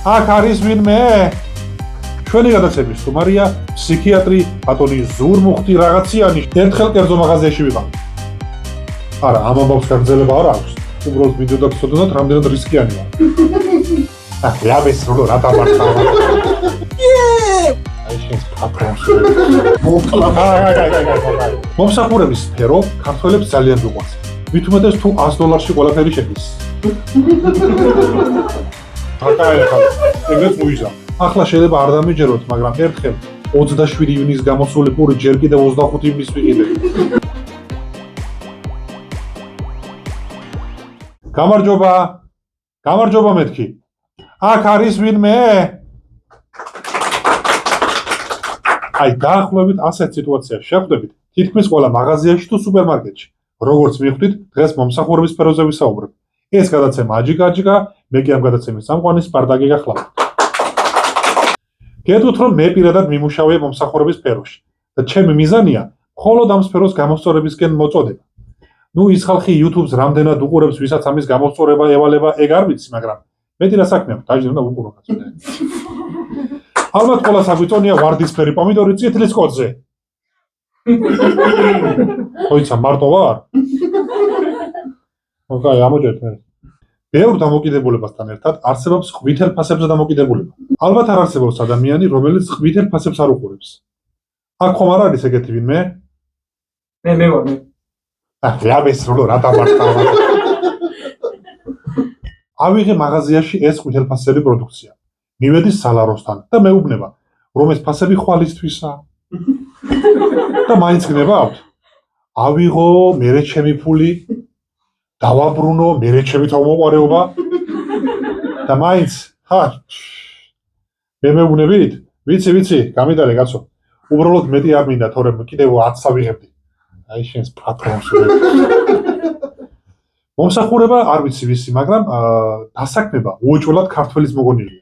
აქ არის ვინმე? ჩვენი გადაცემის სტუმარია ფსიქიატრი ბატონი ზურმუხტი რაღაციანი. ერთხელ კერძო მაღაზიაში ვიყავით. არა, ამ ამბავს გაგრძელება არ აქვს. უბრალოდ მინდოდა გწოდოთ რამდენად რისკიანი ვარ. ლაბეს რო რა დამარცხა. აი შენს პატრონს. მომსახურების სფერო ქართველებს ძალიან უყვარს. მით უმეტეს თუ $100 ყველაფერი შედის. ეგეც მოიზა. ახლა შეიძლება არ დამიჯეროთ, მაგრამ ერთხელ 27 ივნისს გამოსული პური ჯერ კიდევ 25 ივნისს ვიყიდე. გამარჯობა მეთქი. აქ არის ვინმე? აი დაახლოებით ასეთ სიტუაციაში შეხვდებით თითქმის ყველა მაღაზიაში თუ სუპერმარკეტში. როგორც მიხვდით, დღეს მომსახურების სფეროზე ვისაუბრებ. ეს გადაცემა აჯიკა, მე კი ამ გადაცემის წამყვანი სპარტაკი გახლავთ. გეტყვით, რომ მე პირადად მიმუშავე მომსახურების სფეროში და ჩემი მიზანია მხოლოდ ამ სფეროს გამოსწორებისკენ მოწოდება. ის ხალხი YouTube-ს რამდენად უყურებს, ვისაც ამის გამოსწორება ევალება, ეგ არ ვიცი, მაგრამ მეტი რა საქმე აქვს, დაჟე უნდა უყურო კაცო. ალბათ ყველა საგვიწონია ვარდისფერი პომიდორი წითლის კოდზე. ხოიცა მარტო ვარ? ოკეი, ამოჭერთ მე. ბევრ დამოკიდებულებასთან ერთად არსებობს ყვითელ ფასებზე დამოკიდებულება. ალბათ არ არსებობს ადამიანი, რომელიც ყვითელ ფასებს არ უყურებს. აქ ხომ არ არის ეგეთი ვინმე? მე ვარ. ლაბეს რო რა დამარცხა. ავიღე მაღაზიაში ეს ყვითელ ფასები პროდუქცია. მივედი სალაროსთან და მეუბნება, რომ ეს ფასები ხვალისთვისაა. და მაინც გნებავთ. ავიღო, მერე ჩემი ფული, დავაბრუნო, მერე ჩემი თავმოყარეობა და მაინც, მე მეუბნებით? ვიცი, გამიდარე კაცო. უბრალოდ მეტი არ მინდა, თორემ კიდევ 10-ს ავიღებდი. აი შენს პატრონს. მომსახურება არ ვიცი ვისი, მაგრამ დასაქმება უეჭველად ქართველის მოგონილია.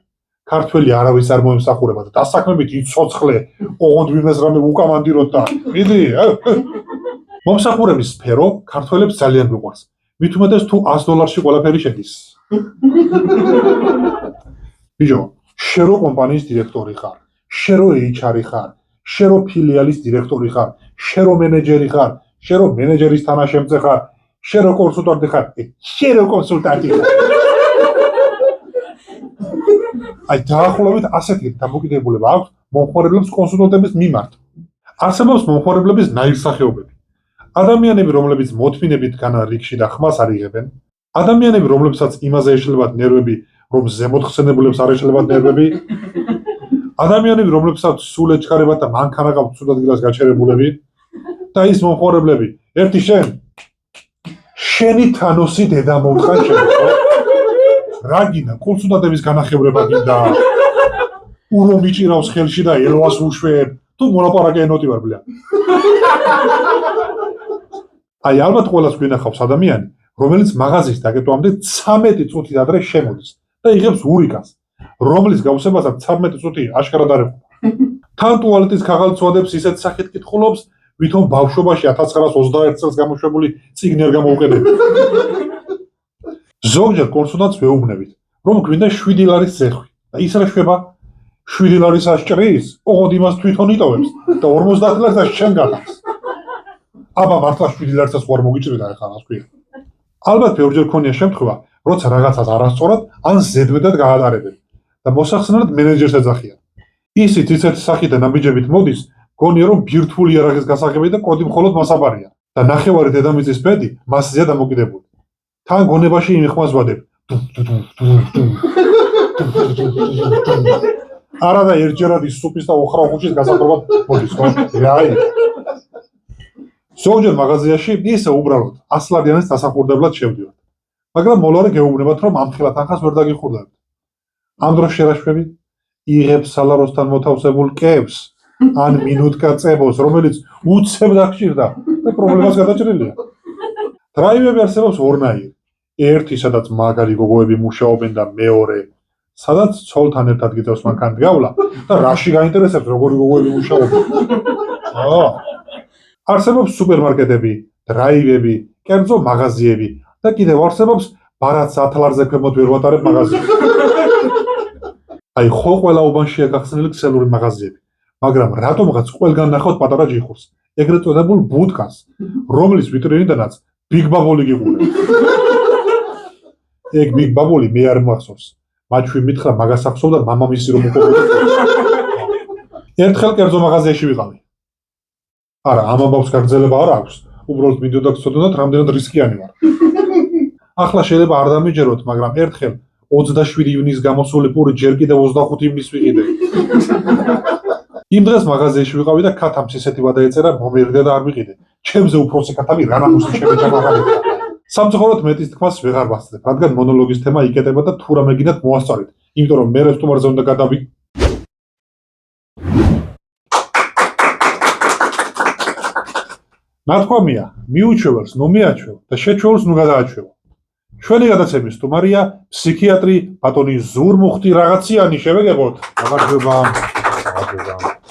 ქართველი არავის არ მომსახურება და დასაქმებით იცოცხლე, ოღონდ ვინმეს რამე უკამანდიროთ და მიდი. მომსახურების სფერო ქართველებს ძალიან უყვარს. მით უმეტეს თუ $100 ყველაფერი შედის. ბიჭო, შერო კომპანიის დირექტორი ხარ, შერო HR-ი ხარ, შერო ფილიალის დირექტორი ხარ, შერო მენეჯერი ხარ, შერო მენეჯერის თანაშემწე ხარ, შერო კონსულტანტი ხარ, შერო კონსულტანტი ხარ. აი დაახლოებით ასეთი დამოკიდებულება აქვს მომხმარებლებს კონსულტანტების მიმართ. არსებობს მომხმარებლების ნაირსახეობები. ადამიანები, რომლებიც მოთმინებით განა რიგში და ხმას არ იღებენ, ადამიანები, რომლებსაც იმაზე ეშლებათ ნერვები, რომ ზემოთხსენებულებს არ ეშლებათ ნერვები, ადამიანები, რომლებსაც სულ ეჩქარებათ და მანქანა გაქვთ სულ ადგილას გაჩერებულები და ის მომხმარებლები, ერთი შენი თანოსი დედა მომთხან შემო. რა გინდა, კონსულტანტების განახევრება გინდა, ურო მიჭირავს ხელში და ელვას უშვებ, თუ მონაპარაკე ენოთი ვარ ბლია. აი ალბათ ყველას გვინახავს ადამიანი, რომელიც მაღაზიის დაკეტვამდე 13 წუთით ადრე შემოდის და იღებს ურიკას, რომლის გავსებასაც 13 წუთი აშკარად არ ეხება. თან ტუალეტის ქაღალდს ისეთ სახით კითხულობს, ვითომ ბავშვობაში 1921 წელს გამოშვებული წიგნი არ გამოუყენებია. ზოგჯერ კონსულტანტს ვეუბნებით, რომ გვინდა $7 ზეხვი და ის რა შვება? $7 ასჭრის, ოღონდ იმას თვითონ იტოვებს და $50 შენ გაგავს. აბა მართლა $7 ვარ მოგიჭრიდა ახლა რას ქვია. ალბათ ბევრჯერ ქონია შემთხვევა, როცა რაღაცას არასწორად ან ზედმეტად გაატარებენ და მოსახსნელად მენეჯერს ეძახიან. ისიც ისეთი სახიდან ამბიჯებით მოდის, გონია რომ ბირთვული იარაღის გასაღები და კოდი მხოლოდ მასაბარია და ნახევარი დედამიწის ბედი მასზეა დამოკიდებული. თან გონებაში იმ ხმას ვადებ. არა და ერთჯერად ის სუპის და ოხრა ხუჩის გასაბრობად მოდის, ხო? რაი. ზოგჯერ მაღაზიაში ისე უბრალოდ $100 დასახურდებლად შევდივართ. მაგრამ მოლარე გეუბნებათ, რომ ამხელა თანხას ვერ დაგიხურდებით. ამ დროს შერაშვები იღებს სალაროსთან მოთავსებულ კევს ან მინუტკა წებოს, რომელიც უცებ დაგჭირდა და პრობლემას გადაჭრილია. დრაივები არსებობს ორნაირი. ერთი, სადაც მაგარი გოგოები მუშაობენ და მეორე, სადაც ცოლთან ერთად გიწევს მანქანით გავლა და რაში გაინტერესებს როგორი გოგოები მუშაობენ. არსებობს სუპერმარკეტები, დრაივები, კერძო მაღაზიები და კიდევ არსებობს ბარათს $10 ქვემოთ ვერ ვატარებ მაღაზიაში. აი ხო ყველა უბანშია გახსნილი ქსელური მაღაზიები, მაგრამ რატომღაც ყველგან ნახავთ პატარა ჯიხურს, ეგრეთ წოდებულ ბუტკას, რომლის ვიტრინიდანაც ბიგ ბაბული გიყურებთ. ეგ ბიგ ბაბული მე არ მახსოვს. მაჩვი მითხრა მაგას ახსოვდა მამამისი რომ უყურებდა. ერთხელ კერძო მაღაზიაში ვიყავი. არა, ამ ამბავს გაგრძელება არ აქვს. უბრალოდ მინდოდა გცოდოთ რამდენად რისკიანი ვარ. ახლა შეიძლება არ დამიჯეროთ, მაგრამ ერთხელ 27 ივნის გამოსული პური ჯერ კიდევ 25 ივნის ვიყიდე. იმ დღეს მაღაზიაში ვიყავი და ქათამს ესეთი ვადა ეწერა, მომერიდე და არ ვიყიდე. ჩემზე უფროსი ქათამი რანამუსი შემეჯამაღალია. სამწუხაროდ მეტის თქმას ვეღარ ვასწრებ, რადგან მონოლოგის თემა იკეტება და თუ რა მეგინათ მოასწარით, იმიტომ რომ მე სტუმარზე უნდა გადავი. ნათქვამია, მიუჩვევს, ნუ მიაჩვევ და შეჩვეულს ნუ გადააჩვევ. ჩვენი გადაცემის სტუმარია ფსიქიატრი ბატონი ზურმუხტი რაღაციანი, შევეგებოთ. გამარჯობა.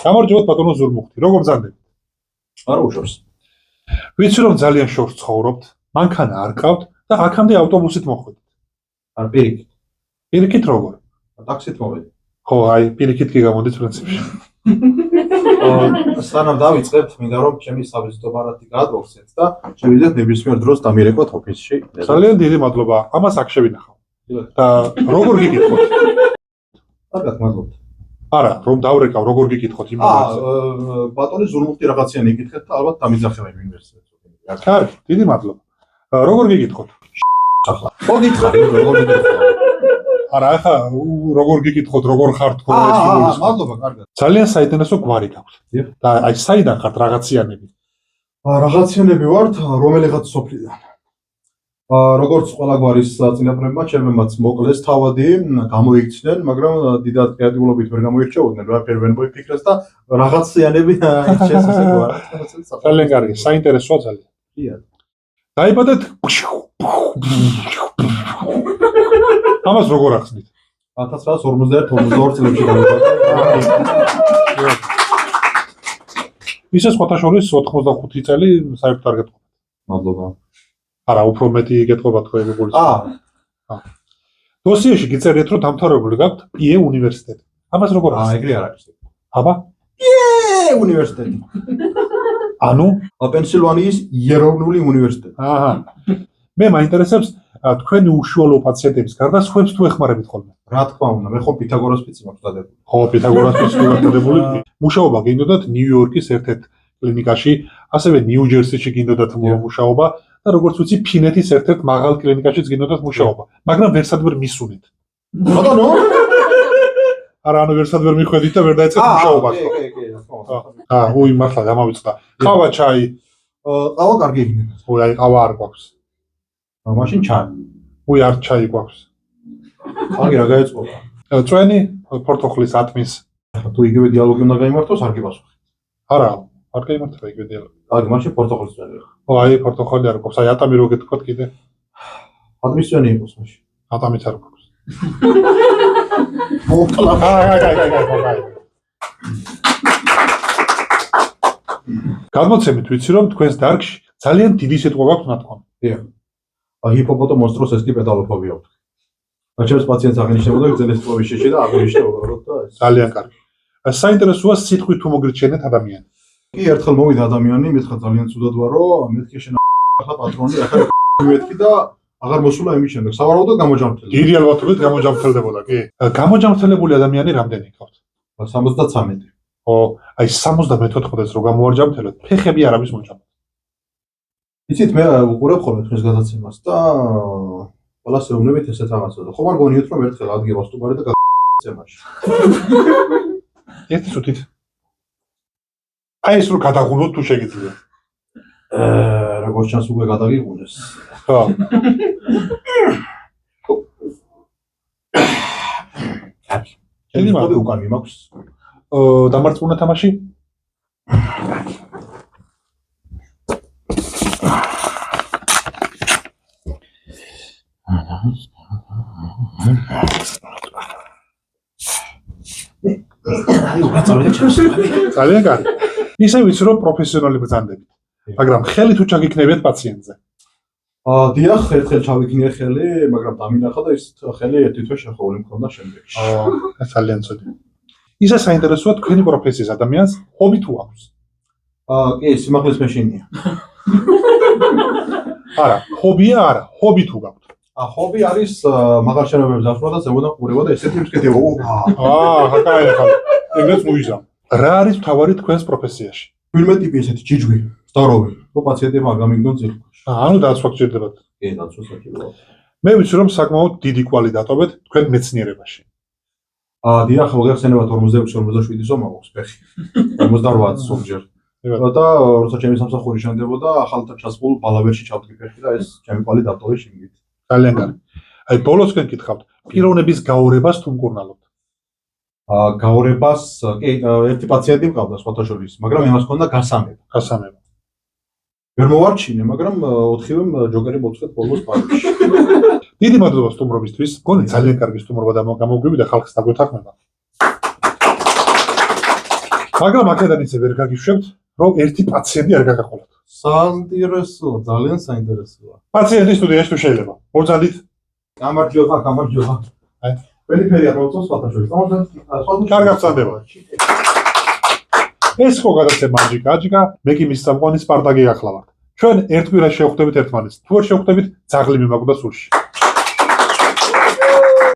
გამარჯობათ ბატონო ზურმუხტი, როგორ ბრძანდებით? არ უშავს. ვიცი რომ ძალიან შორს ცხოვრობთ, მანქანა არ გყავთ და აქამდე ავტობუსით მოხვედით. არ პირიქით. პირიქით როგორ? ტაქსით მოვედი. ხო, აი პირიქით კი გამოდით პრინციპში. სანამ დავიწყებთ, მინდა რომ ჩემი საბიზნესო ბარათი გადავხსნათ და შევიდეთ ნებისმიერ დროს დამირეკოთ ოფისში. ძალიან დიდი მადლობა. ამას აქ შევინახავ. და როგორ გიკითხოთ? კარგად, მადლობთ. არა, რომ დავრეკავ, როგორ გიკითხოთ იმ მომენტზე. ბატონი ზურმუხტი რაღაციანი იკითხეთ და ალბათ დამიძახება იმ უნივერსიტეტზე. კარგი, დიდი მადლობა. როგორ გიკითხოთ? ახლა. ხო გითხრა, როგორ გითხრა? არა, ახლა როგორ გიკითხოთ, როგორ ხართ თქო ეს ის. მადლობა, კარგად. ძალიან საინტერესო გვარი გაქვთ. და აი საიდან ხართ რაღაციანები? რაღაციანები ვართ რომელიღაც სოფლიდან. როგორც ყველა გვარის წინაპრებმა, ჩემებმაც მოკლეს თავადი, გამოიქცნენ, მაგრამ დიდად კრეატიულობით ვერ გამოირჩეოდნენ, ვაფერ ვერ მოიფიქრეს და რაღაციანები იქცეს ესე გვარი. ძალიან კარგი, საინტერესოა ძალიან. დიახ. დაიბადეთ. ამას როგორ ახსნით? 1941-42 წლებში დაიბადა. ისე სხვათა შორის 85 წელი საერთოდ არ გეტყობათ. მადლობა. არა, უფრო მეტი გეტყობა თქო ეგ გულის. დოსიეში გიწერიეთ რომ დამთავრებული გაქვთ პიე უნივერსიტეტი. ამას როგორ ახსნით? ეგრე არ არის. აბა? პიე უნივერსიტეტი. ანუ პენსილვანიის ეროვნული უნივერსიტეტი. აჰა. მე მაინტერესებს თქვენი უშუალო პაციენტების გარდა სხვებს თუ ეხმარებით ხოლმე? რა თქმა უნდა, მე ხომ პითაგორას ფიცი მაქვს დადებული. ხო, პითაგორას ფიცი მაქვს დადებული. მუშაობა გინდოდათ ნიუ-იორკის ერთ-ერთ კლინიკაში, ასევე ნიუ-ჯერსიში გინდოდათ მუშაობა და როგორც ვიცი, ფინეთის ერთ-ერთ მაღალ კლინიკაშიც გინდოდათ მუშაობა, მაგრამ ვერსად ვერ მისუნით. ბატონო? არა, ანუ ვერსად ვერ მიხვედით და ვერ დაეწყეთ მუშაობას. კი, რა თქმა უნდა. უი, მართლა გამავიწყდა. ყავა, ჩაი. ყავა კარგი იქნება. უი, აი ყავა არ გვაქვს. მაშინ ჩაი. უი, არ ჩაი გვაქვს. კარგი, რა გაეწყობა? წვენი პორტოხლის ატმის. თუ იგივე დიალოგი უნდა გაიმართოს, არ გიპასუხე. არა, არ გაიმართება იგივე დიალოგი. კარგი, მაშინ პორტოხლის წვენი. ო, აი პორტოხალი არ გვაქვს. აი ატამი რო გეთქვათ კიდე. ატმის წვენი იყოს მაშინ. ატამიც არ გვაქვს. მოკლა. აი. გადმოცემით ვიცი რომ თქვენს დარგში ძალიან დიდი სიტყვა გაქვთ ნათქვამი. დიახ. ჰიპოპოტამოსტროს ეს კი პედალოფობია აქვს. ჩემს პაციენტს აღნიშნებოდა გრძელი სიტყვების შეჭი და აღნიშნებოდა უბრალოდ და ეს. ძალიან კარგი. საინტერესოა სიტყვით თუ მოგრჩენეთ ადამიანი. კი, ერთხელ მოვიდა ადამიანი, მითხრა ძალიან ცუდად ვარო, მეთქი შენ ახლა პატრონი, ახლა მეთქი და აღარ მოსულა იმის შემდეგ. სავარაუდოდ გამოჯამრთელდა. დიდი ალბათობით გამოჯამრთელდებოდა, კი. გამოჯამრთელებული ადამიანი რამდენი გქონთ? 73. ო, აი 74-ს რო გამოარჯამრთელოთ, ფეხები არ არის მოჯამრთელი. იცით, მე უყურებ ხოლმე თქვენს გადაცემას და ყველას ეუბნებით ესეთ რაღაცას და ხომ არ გონიოთ რომ ერთხელ ადგება სტუმარი და გაცემაში. ერთი წუთით. აი ეს რო გადაღუნოთ თუ შეგიძლია. როგორც ჩანს უკვე გადაგიღუნეს. ხო. ჩემი მოდი უკან მიმაქვს. დამარცხუნა თამაში? ძალიან კარგი. ისე ვიცი რომ პროფესიონალი ბრძანდებით. მაგრამ ხელი თუ ჩაგიქნებიათ პაციენტზე. დიახ, ერთხელ ჩავიქნიე ხელი, მაგრამ დამინახა და ის ხელი ერთი თვე შეხოვული მქონდა შემდეგში. ძალიან ცუდი. ისე საინტერესოა თქვენი პროფესიის ადამიანს ჰობი თუ აქვს? კი, სიმაღლის მეშინია. არა, ჰობია არა, ჰობი თუ გაქვთ. ჰობი არის მაღალ შენობებს დაშლა და ზემოდან ყურება და ესეთი მსკეთება. კაი, ეგრეც მოიზამ. რა არის მთავარი თქვენს პროფესიაში? ფილმე ტიპი ესეთი ჯიჯვი, ზდაროვი, რომ პაციენტებმა გამიგდონ ძილქუში. ანუ დაცვა გჭირდებათ. კი, დაცვა საჭიროა. მე ვიცი რომ საკმაოდ დიდი კვალი დატოვეთ თქვენ მეცნიერებაში. დიახ, მოგეხსენებათ 46-47 ზომა მაქვს ფეხი. 58 ზოგჯერ. და როცა ჩემი სამსახური შენდებოდა, ახალთან ჩასულ ბალავერში ჩავდგი ფეხი და ეს ჩემი კვალი დატოვე შიგნით. ძალიან კარგი. აი ბოლოსკენ გითხავთ, პიროვნების გაურებას თუ მკურნალობთ? გაურებას, კი, ერთი პაციენტი მყავდა სხვათა შორის, მაგრამ იმას ჰქონდა გასამება. გასამება. ვერ მოვარჩინე, მაგრამ 4-ივემ ჯოკერი მოწყვეთ ბოლოს პარკში. დიდი მადლობა სტუმრობისთვის. მგონი ძალიან კარგი სტუმრობა და გამოგვივიდა ხალხს დაგვეთანხმება. მაგრამ აქედან ისე ვერ გაგიშვებთ, რომ ერთი პაციენტი არ გაგახვალოთ. საინტერესოა, ძალიან საინტერესოა. პაციენტი სტუდიაში თუ შეიძლება. მოგზადით. გამარჯობა, გამარჯობა. აი, პერიფერია მოწოს სხვათა შორის. კარგად ვწანდება. ეს ხო გადაცემა აჯიკა, მე კი მის წამყვანი სპარტაკი გახლავართ. ჩვენ ერთ კვირაში შევხვდებით ერთმანეთს. თუ არ შევხვდებით, ძაღლი მიმაკვდა სულში.